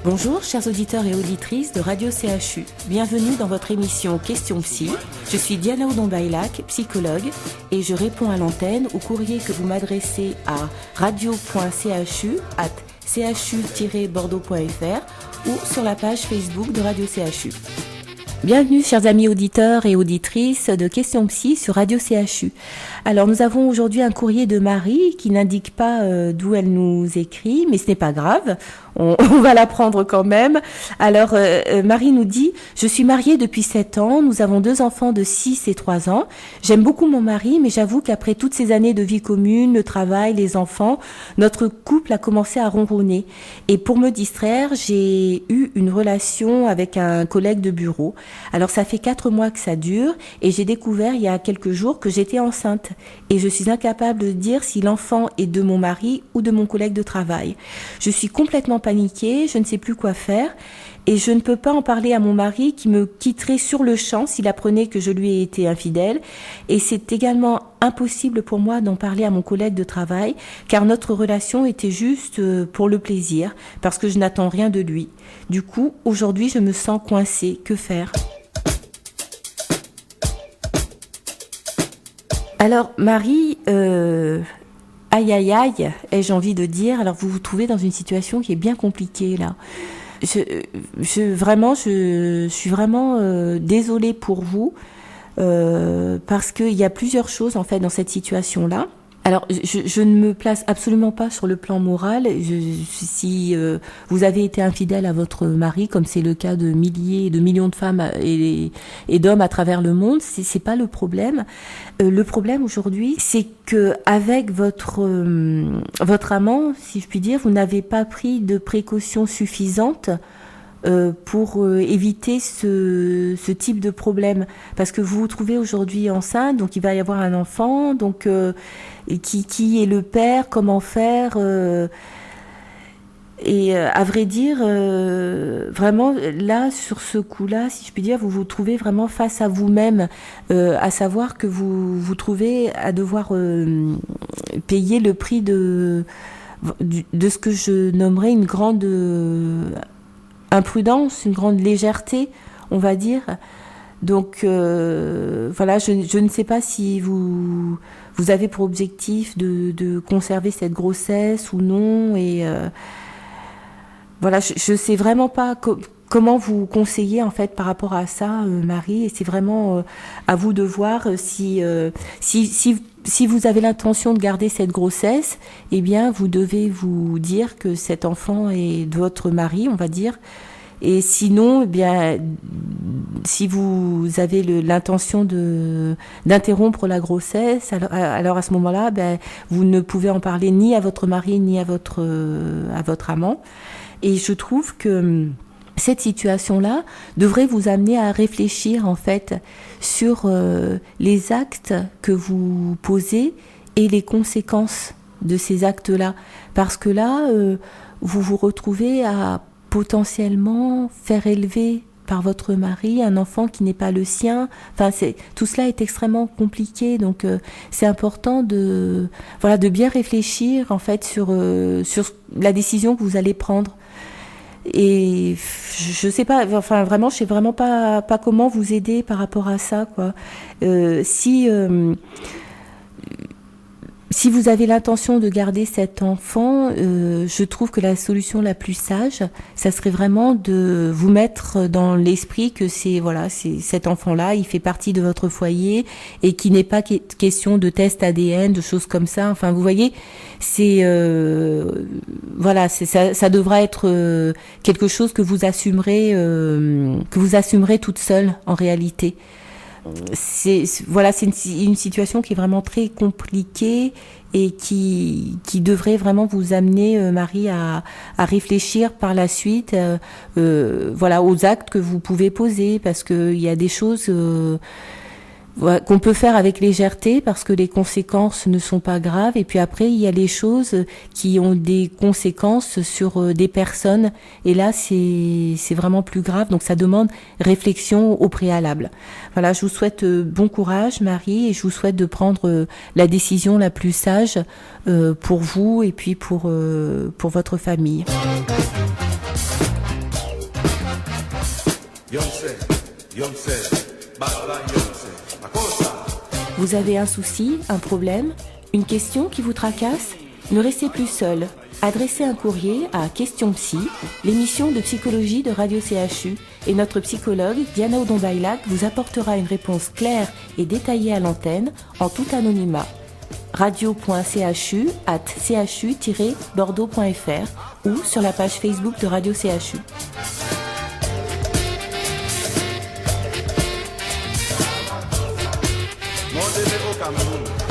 Bonjour chers auditeurs et auditrices de Radio CHU. Bienvenue dans votre émission Question Psy. Je suis Diana Odon-Baylac, psychologue, et je réponds à l'antenne au courrier que vous m'adressez à radio.chu@chu-bordeaux.fr ou sur la page Facebook de Radio CHU. Bienvenue chers amis auditeurs et auditrices de Questions Psy sur Radio CHU. Alors nous avons aujourd'hui un courrier de Marie qui n'indique pas d'où elle nous écrit, mais ce n'est pas grave, on va l'apprendre quand même. Alors Marie nous dit « Je suis mariée depuis 7 ans, nous avons 2 enfants de 6 et 3 ans. J'aime beaucoup mon mari, mais j'avoue qu'après toutes ces années de vie commune, le travail, les enfants, notre couple a commencé à ronronner. Et pour me distraire, j'ai eu une relation avec un collègue de bureau. Alors ça fait 4 mois que ça dure et j'ai découvert il y a quelques jours que j'étais enceinte et je suis incapable de dire si l'enfant est de mon mari ou de mon collègue de travail. Je suis complètement paniquée, je ne sais plus quoi faire et je ne peux pas en parler à mon mari qui me quitterait sur le champ s'il apprenait que je lui ai été infidèle, et c'est également impossible pour moi d'en parler à mon collègue de travail car notre relation était juste pour le plaisir parce que je n'attends rien de lui. Du coup, aujourd'hui, je me sens coincée. Que faire ? Alors, Marie, aïe aïe aïe, ai-je envie de dire. Alors, vous vous trouvez dans une situation qui est bien compliquée, là. Je suis vraiment désolée pour vous, parce qu'il y a plusieurs choses, en fait, dans cette situation-là. Alors, je ne me place absolument pas sur le plan moral. Si vous avez été infidèle à votre mari, comme c'est le cas de milliers, de millions de femmes et d'hommes à travers le monde, c'est pas le problème. Le problème aujourd'hui, c'est que avec votre amant, si je puis dire, vous n'avez pas pris de précautions suffisantes pour éviter ce type de problème, parce que vous vous trouvez aujourd'hui enceinte, donc il va y avoir un enfant, donc qui est le père, comment faire, et à vrai dire, vraiment là sur ce coup-là, si je puis dire, vous vous trouvez vraiment face à vous-même, à savoir que vous vous trouvez à devoir payer le prix de ce que je nommerais une grande imprudence, une grande légèreté, on va dire. Donc voilà, je ne sais pas si vous avez pour objectif de conserver cette grossesse ou non, et voilà, je sais vraiment pas comment vous conseiller en fait par rapport à ça, Marie, et c'est vraiment à vous de voir si vous avez l'intention de garder cette grossesse, eh bien vous devez vous dire que cet enfant est de votre mari, on va dire. Et sinon, eh bien, si vous avez l'intention d'interrompre la grossesse, alors à ce moment-là, ben, vous ne pouvez en parler ni à votre mari ni à votre amant. Et je trouve que cette situation-là devrait vous amener à réfléchir en fait sur les actes que vous posez et les conséquences de ces actes-là, parce que là, vous vous retrouvez à potentiellement faire élever par votre mari un enfant qui n'est pas le sien. Enfin, tout cela est extrêmement compliqué, donc c'est important de bien réfléchir en fait sur la décision que vous allez prendre. Et je sais pas, enfin vraiment, je sais vraiment pas comment vous aider par rapport à ça, quoi. Si vous avez l'intention de garder cet enfant, je trouve que la solution la plus sage, ça serait vraiment de vous mettre dans l'esprit que c'est cet enfant-là, il fait partie de votre foyer et qu'il n'est pas question de test ADN, de choses comme ça. Enfin, vous voyez, ça devra être quelque chose que vous assumerez toute seule en réalité. C'est une situation qui est vraiment très compliquée et qui devrait vraiment vous amener, Marie, à réfléchir par la suite aux actes que vous pouvez poser, parce qu'il y a des choses qu'on peut faire avec légèreté parce que les conséquences ne sont pas graves, et puis après il y a les choses qui ont des conséquences sur des personnes, et là c'est vraiment plus grave, donc ça demande réflexion au préalable. Voilà, je vous souhaite bon courage, Marie, et je vous souhaite de prendre la décision la plus sage pour vous et puis pour votre famille. Vous avez un souci, un problème, une question qui vous tracasse? Ne restez plus seul. Adressez un courrier à Question Psy, l'émission de psychologie de Radio CHU, et notre psychologue Diana Odon-Baylac vous apportera une réponse claire et détaillée à l'antenne, en tout anonymat. radio.chu@chu-bordeaux.fr ou sur la page Facebook de Radio CHU. Cameroun.